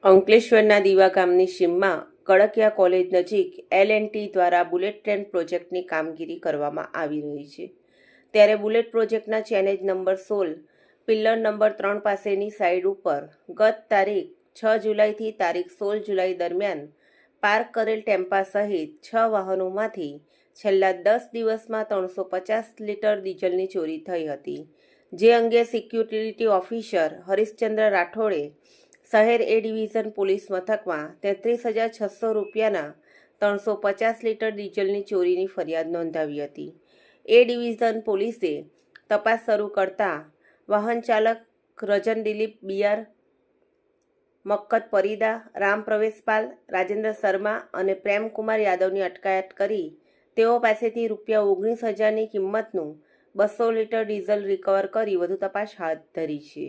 અંકલેશ્વરના દીવા ગામની સીમમાં કડકિયા કોલેજ નજીક L&T દ્વારા બુલેટ ટ્રેન પ્રોજેક્ટની કામગીરી કરવામાં આવી રહી છે. ત્યારે બુલેટ પ્રોજેક્ટના ચેનેજ નંબર 16 પિલ્લર નંબર 3 પાસેની સાઇડ ઉપર ગત તારીખ 6 જુલાઈથી તારીખ 16 જુલાઈ દરમિયાન પાર્ક કરેલ ટેમ્પા સહિત 6 વાહનોમાંથી છેલ્લા 10 દિવસમાં 350 લીટર ડીઝલની ચોરી થઈ હતી. જે અંગે સિક્યુરિટી ઓફિસર હરીશચંદ્ર રાઠોડે શહેર એ ડિવિઝન પોલીસ મથકમાં 33,600 રૂપિયાના 350 લીટર ડીઝલની ચોરીની ફરિયાદ નોંધાવી હતી. એ ડિવિઝન પોલીસે તપાસ શરૂ કરતા વાહન ચાલક રજન દિલીપ બિયાર, મક્કત પરીદા, રામ પ્રવેશપાલ, રાજેન્દ્ર શર્મા અને પ્રેમકુમાર યાદવની અટકાયત કરી તેઓ પાસેથી રૂપિયા 19,000ની કિંમતનું 200 લીટર ડીઝલ રિકવર કરી વધુ તપાસ હાથ ધરી છે.